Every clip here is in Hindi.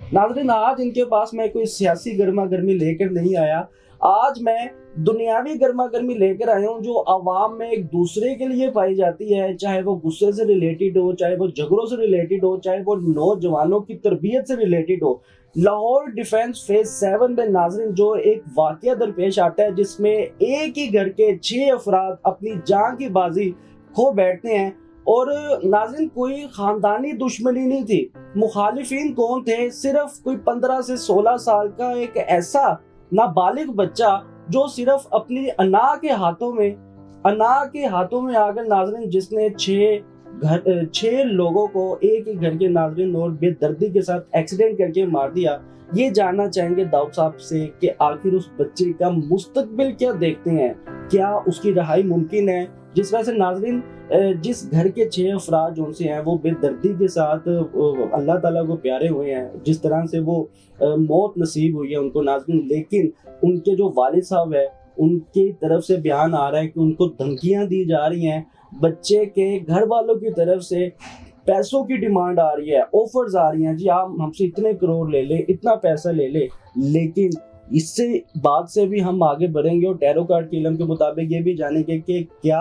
नाज़रीन, आज इनके पास मैं कोई सियासी गर्मा गर्मी लेकर नहीं आया। आज मैं दुनियावी गर्मा गर्मी लेकर आया हूँ जो अवाम में एक दूसरे के लिए पाई जाती है, चाहे वो गुस्से से रिलेटेड हो, चाहे वो झगड़ों से रिलेटेड हो, चाहे वो नौजवानों की तरबियत से रिलेटेड हो। लाहौर डिफेंस फेज 7 में नाज़रीन जो एक वाकया दरपेश आता है जिसमें एक ही घर के 6 अफराद अपनी जान की बाजी खो बैठते हैं। और नाज़रीन, कोई खानदानी दुश्मनी नहीं थी। मुखालिफिन कौन थे? सिर्फ कोई 15 से 16 साल का एक ऐसा नाबालिग बच्चा जो सिर्फ अपनी अना के हाथों में आकर नाज़रीन जिसने 6 लोगों को एक ही घर के नाज़रीन और बेदर्दी के साथ एक्सीडेंट करके मार दिया। ये जानना चाहेंगे दाऊद साहब से कि आखिर उस बच्चे का मुस्तकबिल क्या देखते हैं, क्या उसकी रहाई मुमकिन है? जिस तरह से नाज़रीन जिस घर के 6 अफराद जो उनसे हैं वो बेदर्दी के साथ अल्लाह ताला को प्यारे हुए हैं, जिस तरह से वो मौत नसीब हुई है उनको नाज़रीन, लेकिन उनके जो वालिद साहब है उनकी तरफ से बयान आ रहा है कि उनको धमकियां दी जा रही हैं। बच्चे के घर वालों की तरफ से पैसों की डिमांड आ रही है, ऑफर्स आ रही हैं, जी आप हमसे इतने करोड़ ले ले, इतना पैसा ले ले। लेकिन इससे बात से भी हम आगे बढ़ेंगे और टैरो कार्ड के इल्म के मुताबिक ये भी जानेंगे कि क्या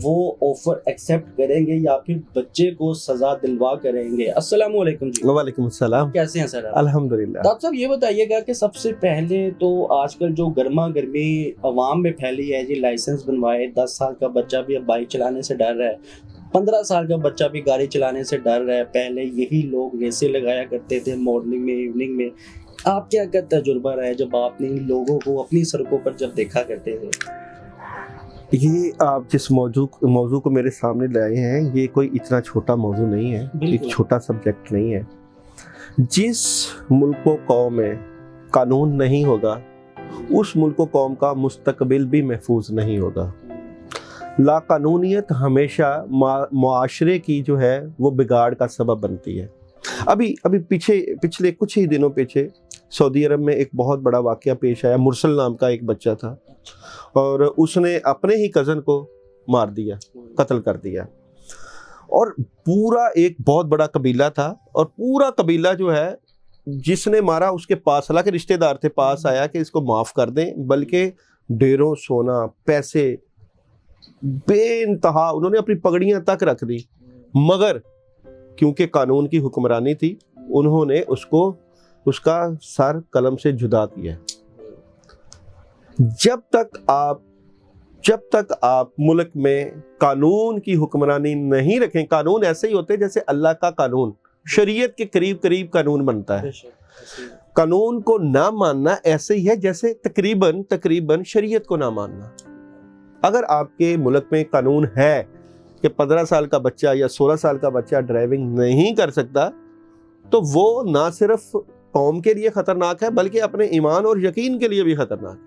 वो ऑफर एक्सेप्ट करेंगे या फिर बच्चे को सजा दिलवा करेंगे। अस्सलाम वालेकुम जी। वालेकुम अस्सलाम। कैसे हैं सर? अल्हम्दुलिल्लाह। डॉक्टर साहब ये बताइएगा कि सबसे पहले तो आजकल जो गर्मा गर्मी अवाम में फैली है जी, लाइसेंस बनवाए, 10 साल का बच्चा भी अब बाइक चलाने से डर रहा है, 15 साल का बच्चा भी गाड़ी चलाने से डर रहा है। पहले यही लोग रेसे लगाया करते थे मॉर्निंग में, इवनिंग में। आप क्या का तजुर्बा रहा है जब आपने इन लोगों को अपनी सड़कों पर जब देखा करते थे? ये आप जिस मौजू को मेरे सामने लाए हैं, ये कोई इतना छोटा मौजू नहीं है, एक छोटा सब्जेक्ट नहीं है। जिस मुल्क व कौम में कानून नहीं होगा उस मुल्क व कौम का मुस्तकबिल भी महफूज नहीं होगा। लाकानूनियत हमेशा मुआशरे की जो है वो बिगाड़ का सबब बनती है। अभी पिछले कुछ ही दिनों पीछे सऊदी अरब में एक बहुत बड़ा वाकया पेश आया। मुरसल नाम का एक बच्चा था और उसने अपने ही कज़न को मार दिया, कत्ल कर दिया। और पूरा एक बहुत बड़ा कबीला था और पूरा कबीला जो है जिसने मारा उसके पास, हालांकि रिश्तेदार थे, पास आया कि इसको माफ़ कर दें, बल्कि ढेरों सोना, पैसे, बेइंतहा उन्होंने अपनी पगड़ियाँ तक रख दी। मगर क्योंकि कानून की हुक्मरानी थी, उन्होंने उसका सर कलम से जुदा किया। जब तक आप मुल्क में कानून की हुक्मरानी नहीं रखें, कानून ऐसे ही होते हैं जैसे अल्लाह का कानून, शरीयत के करीब करीब कानून बनता है। कानून को ना मानना ऐसे ही है जैसे तकरीबन शरीयत को ना मानना। अगर आपके मुल्क में कानून है कि 15 साल का बच्चा या 16 साल का बच्चा ड्राइविंग नहीं कर सकता, तो वो ना सिर्फ कौम के लिए खतरनाक है बल्कि अपने ईमान और यकीन के लिए भी खतरनाक है।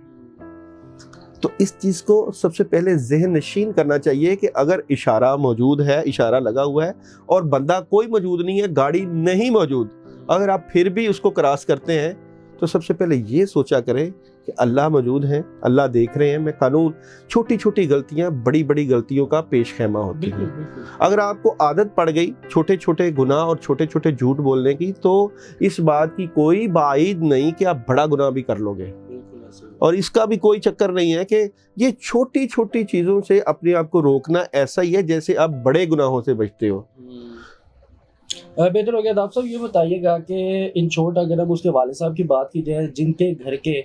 तो इस चीज़ को सबसे पहले ज़हन नशीन करना चाहिए कि अगर इशारा मौजूद है, इशारा लगा हुआ है और बंदा कोई मौजूद नहीं है, गाड़ी नहीं मौजूद, अगर आप फिर भी उसको क्रॉस करते हैं तो सबसे पहले ये सोचा करें कि अल्लाह मौजूद है, अल्लाह देख रहे हैं। मैं कानून, छोटी छोटी गलतियां बड़ी बड़ी गलतियों का पेश खेमा होती है। अगर आपको आदत पड़ गई छोटे छोटे गुनाह और छोटे छोटे झूठ बोलने की, तो इस बात की कोई बाइद नहीं कि आप बड़ा गुनाह भी कर लोगे। और इसका भी कोई चक्कर नहीं है कि ये छोटी छोटी चीज़ों से अपने आप को रोकना ऐसा ही है जैसे आप बड़े गुनाहों से बचते हो। बेहतर हो गया। डॉक्टर साहब ये बताइएगा कि इन शॉर्ट अगर हम उसके वालिद साहब की बात की जाए, जिनके घर के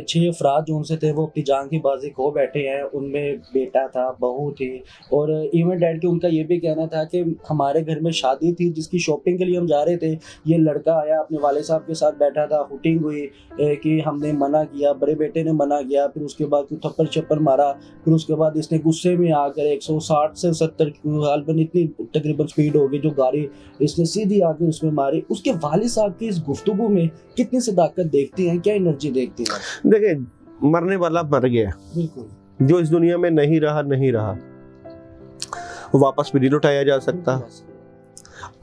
6 अफराद जो उनसे थे वो अपनी जान की बाजी खो बैठे हैं, उनमें बेटा था, बहू थी, और इवन डैड के उनका ये भी कहना था कि हमारे घर में शादी थी जिसकी शॉपिंग के लिए हम जा रहे थे, ये लड़का आया अपने वालिद साहब के साथ बैठा था, हुटिंग हुई कि हमने मना किया, बड़े बेटे ने मना किया, फिर उसके बाद थप्पड़ छप्पड़ मारा, फिर उसके बाद इसने गुस्से में आकर 160 से 70 गालबन इतनी तकरीबन स्पीड होगी जो गाड़ी इसने सीधी आकर उसमें मारी। उसके वालिद साहब की इस गुफ्तगू में कितनी सदाकत देखती हैं, क्या एनर्जी देखती हैं? देखिए, मरने वाला मर गया, बिल्कुल। जो इस दुनिया में नहीं रहा, वो वापस भी नहीं लौटाया जा सकता।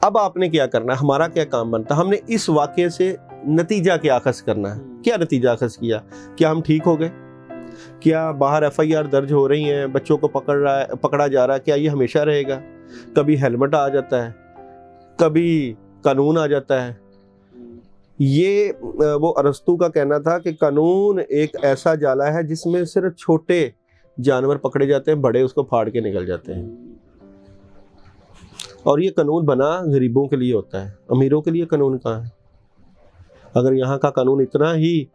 अब आपने क्या करना है, हमारा क्या काम बनता है, हमने इस वाक़े से नतीजा क्या अखज़ करना है। क्या नतीजा अखज़ किया? क्या हम ठीक हो गए? क्या बाहर FIR दर्ज हो रही हैं, बच्चों को पकड़ा जा रहा है? क्या ये हमेशा रहेगा? कभी हेलमेट आ जाता है, कभी कानून आ जाता है, ये वो अरस्तु का कहना था कि कानून एक ऐसा जाला है जिसमें सिर्फ छोटे जानवर पकड़े जाते हैं, बड़े उसको फाड़ के निकल जाते हैं। और ये कानून बना गरीबों के लिए होता है, अमीरों के लिए कानून कहाँ है? अगर यहाँ का कानून इतना ही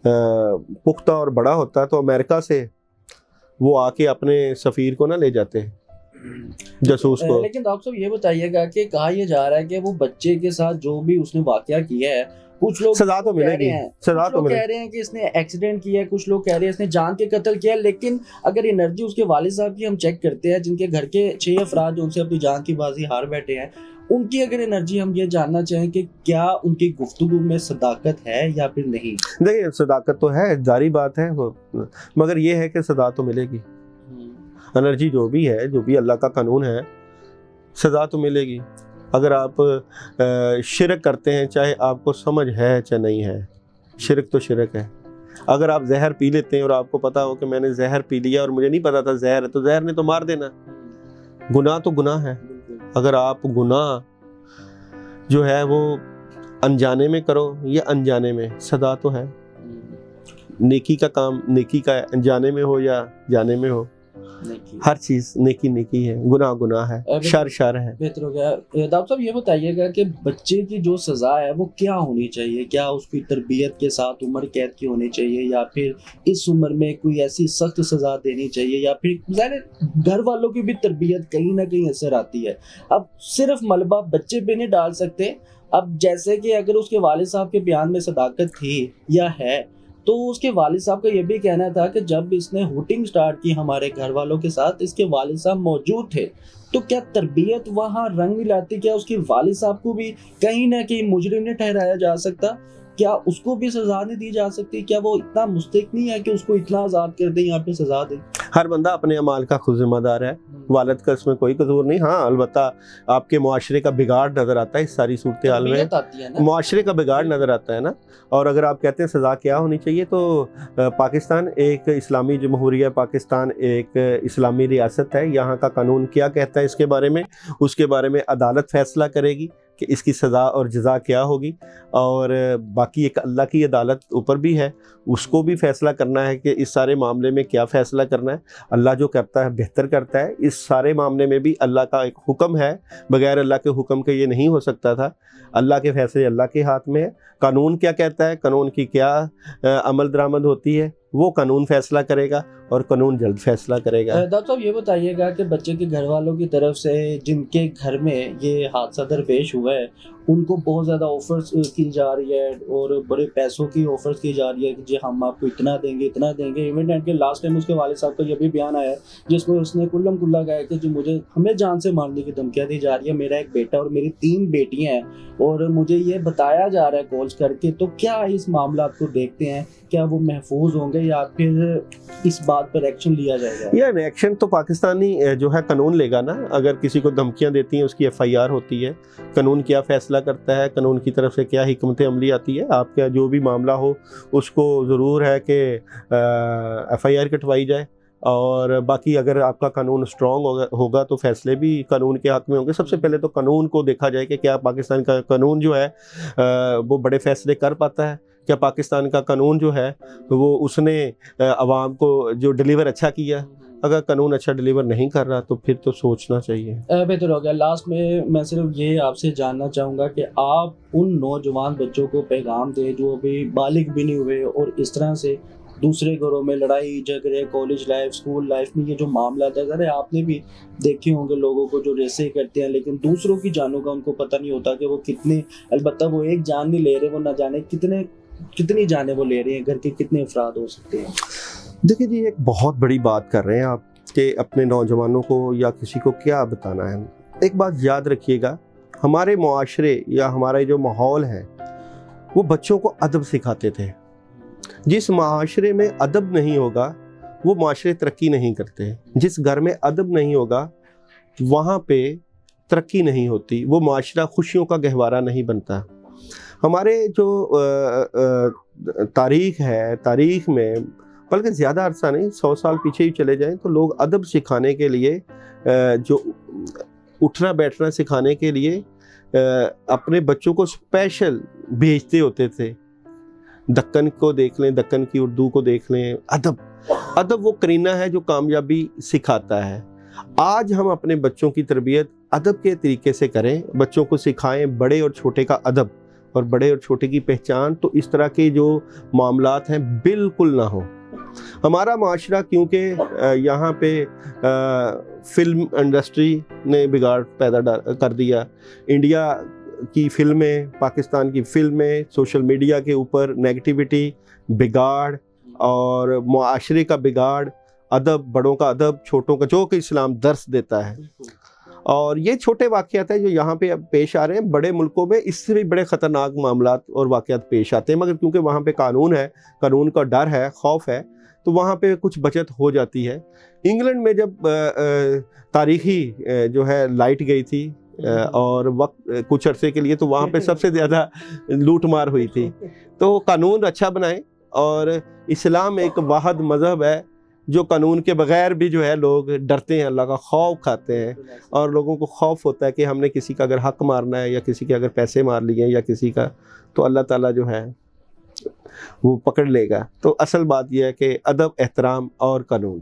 पुख्ता और बड़ा होता तो अमेरिका से वो आके अपने सफ़ीर को ना ले जाते जासूस को। लेकिन डॉक्टर साहब ये बताइएगा कि कहा यह जा रहा है कि वो बच्चे के साथ जो भी उसने वाकया किया है, कुछ लोग सजा तो मिलेगी, सजा तो कह रहे हैं कि इसने एक्सीडेंट किया है, कुछ लोग कह रहे हैं इसने जान के कत्ल किया। लेकिन अगर एनर्जी उसके वालिद साहब की हम चेक करते हैं, जिनके घर के 6 अफराद उनसे अपनी जान की बाजी हार बैठे हैं, उनकी अगर एनर्जी हम ये जानना चाहें कि क्या उनकी गुफ्तगू में सदाकत है या फिर नहीं। देखिए सदाकत तो है, जारी बात है वो, मगर ये है कि सजा तो मिलेगी। एनर्जी जो भी है, जो भी अल्लाह का कानून है, सजा तो मिलेगी। अगर आप शिरक करते हैं, चाहे आपको समझ है चाहे नहीं है, शिरक तो शिरक है। अगर आप जहर पी लेते हैं और आपको पता हो कि मैंने जहर पी लिया और मुझे नहीं पता था जहर है, तो जहर ने तो मार देना। गुनाह तो गुनाह है। अगर आप गुनाह जो है वो अनजाने में करो या अनजाने में, सदा तो है। नेकी का काम नेकी का है, अनजाने में हो या जाने में हो, हर चीज नेकी नेकी है, गुनाह गुनाह है, शर शर है। बेहतर हो गया। डॉक्टर साहब ये बताइएगा कि बच्चे की जो सजा है वो क्या होनी चाहिए? क्या उसकी तरबियत के साथ उम्र कैद की होनी चाहिए, या फिर इस उम्र में कोई ऐसी सख्त सजा देनी चाहिए, या फिर ज़ाहिर घर वालों की भी तरबियत कहीं ना कहीं असर आती है। अब सिर्फ मलबा बच्चे पे नहीं डाल सकते। अब जैसे कि अगर उसके वालिद साहब के बयान में सदाकत थी या है, तो उसके वालिद साहब का ये भी कहना था कि जब इसने हुटिंग स्टार्ट की हमारे घर वालों के साथ, इसके वालिद साहब मौजूद थे। तो क्या तरबियत वहाँ रंग मिलाती? क्या उसके वालिद साहब को भी कहीं ना कहीं मुजरिम नहीं ठहराया जा सकता? क्या उसको भी सजा नहीं दी जा सकती? क्या वो इतना मुस्तहिक नहीं है कि उसको इतना आज़ाद कर दे, यहाँ पे सजा दे? हर बंदा अपने अमाल का खुद जिम्मेदार है, वालिद का इसमें कोई कसूर नहीं। हाँ अलबत्ता आपके मुआशरे का बिगाड़ नज़र आता है इस सारी सूरत हाल में, मुआशरे का बिगाड़ नज़र आता है ना। और अगर आप कहते हैं सज़ा क्या होनी चाहिए, तो पाकिस्तान एक इस्लामी जमहूरिया, पाकिस्तान एक इस्लामी रियासत है। यहाँ का कानून क्या कहता है इसके बारे में, उसके बारे में अदालत फैसला करेगी कि इसकी सज़ा और जज़ा क्या होगी। और बाकी एक अल्लाह की अदालत ऊपर भी है, उसको भी फैसला करना है कि इस सारे मामले में क्या फ़ैसला करना है। अल्लाह जो करता है बेहतर करता है। इस सारे मामले में भी अल्लाह का एक हुक्म है, बगैर अल्लाह के हुक्म के ये नहीं हो सकता था। अल्लाह के फैसले अल्लाह के हाथ में है। कानून क्या कहता है, कानून की क्या अमल दरामद होती है, वो कानून फैसला करेगा और कानून जल्द फैसला करेगा। डॉक्टर साहब ये बताइएगा कि बच्चे के घर वालों की तरफ से जिनके घर में ये हादसा दरपेश हुआ है, उनको बहुत ज़्यादा ऑफर्स की जा रही है और बड़े पैसों की ऑफर्स की जा रही है कि जी हम आपको इतना देंगे इतना देंगे। इवेंट एंड के लास्ट टाइम उसके वालिद साहब का ये भी बयान आया जिसमें उसने कुल्लम कुल्ला कहा कि जी हमें जान से मारने की धमकियाँ दी जा रही है, मेरा एक बेटा और मेरी 3 बेटियाँ हैं और मुझे ये बताया जा रहा है कॉल्स करके। तो क्या इस मामला को देखते हैं, क्या वो महफूज होंगे या फिर इस बात पर एक्शन लिया जाएगा? या एक्शन तो पाकिस्तानी जो है कानून लेगा ना। अगर किसी को धमकियां देती हैं उसकी FIR होती है, कानून क्या फैसला करता है, कानून की तरफ से क्या हिकमत अमली आती है। आपका जो भी मामला हो उसको ज़रूर है कि FIR कटवाई जाए। और बाकी अगर आपका कानून स्ट्रॉन्ग होगा तो फैसले भी कानून के हक़ में होंगे। सबसे पहले तो कानून को देखा जाए कि क्या पाकिस्तान का कानून जो है वो बड़े फैसले कर पाता है। क्या पाकिस्तान का कानून जो है वो उसने आवाम को जो डिलीवर अच्छा किया। अगर कानून अच्छा डिलीवर नहीं कर रहा तो फिर तो सोचना चाहिए। बेहतर हो गया। लास्ट में मैं सिर्फ ये आपसे जानना चाहूँगा कि आप उन नौजवान बच्चों को पैगाम दें जो अभी बालिग भी नहीं हुए और इस तरह से दूसरे घरों में लड़ाई झगड़े, कॉलेज लाइफ, स्कूल लाइफ में ये जो मामला था, अरे आपने भी देखे होंगे लोगों को जो रेसे करते हैं लेकिन दूसरों की जानों का उनको पता नहीं होता कि वो कितने, अलबत्ता वो एक जान नहीं ले रहे, वो ना जाने कितनी जाने वो ले रहे हैं, घर के कितने अफराद हो सकते हैं। देखिए जी, एक बहुत बड़ी बात कर रहे हैं आप कि अपने नौजवानों को या किसी को क्या बताना है। एक बात याद रखिएगा, हमारे मुआशरे या हमारा जो माहौल है वो बच्चों को अदब सिखाते थे। जिस माशरे में अदब नहीं होगा वो माशरे तरक्की नहीं करते। जिस घर में अदब नहीं होगा वहाँ पे तरक्की नहीं होती, वो माशरा खुशियों का गहवारा नहीं बनता। हमारे जो तारीख है, तारीख में बल्कि ज़्यादा अरसा नहीं, 100 साल पीछे ही चले जाएं तो लोग अदब सिखाने के लिए, जो उठना बैठना सिखाने के लिए अपने बच्चों को स्पेशल भेजते होते थे। दक्कन को देख लें, दक्कन की उर्दू को देख लें। अदब वो करीना है जो कामयाबी सिखाता है। आज हम अपने बच्चों की तरबियत अदब के तरीके से करें, बच्चों को सिखाएं बड़े और छोटे का अदब और बड़े और छोटे की पहचान, तो इस तरह के जो मामलात हैं बिल्कुल ना हो। हमारा माशरा क्योंकि यहाँ पे फिल्म इंडस्ट्री ने बिगाड़ पैदा कर दिया। इंडिया की फिल्में, पाकिस्तान की फिल्में, सोशल मीडिया के ऊपर नेगेटिविटी, बिगाड़ और मुआशरे का बिगाड़, अदब, बड़ों का अदब, छोटों का, जो कि इस्लाम दर्स देता है। और ये छोटे वाक़यात हैं जो यहाँ पे अब पेश आ रहे हैं। बड़े मुल्कों में इससे भी बड़े ख़तरनाक मामलात और वाक़यात पेश आते हैं, मगर क्योंकि वहाँ पे कानून है, कानून का डर है, खौफ है, तो वहाँ पे कुछ बचत हो जाती है। इंग्लैंड में जब तारीख़ी जो है लाइट गई थी और वक्त कुछ अरसे के लिए, तो वहाँ पे सबसे ज़्यादा लूट मार हुई थी। तो कानून अच्छा बनाएं, और इस्लाम एक वाहिद मज़हब है जो कानून के बगैर भी जो है लोग डरते हैं, अल्लाह का खौफ खाते हैं, और लोगों को खौफ होता है कि हमने किसी का अगर हक मारना है या किसी के अगर पैसे मार लिए या किसी का, तो अल्लाह ताला जो है वो पकड़ लेगा। तो असल बात यह है कि अदब, एहतराम और कानून।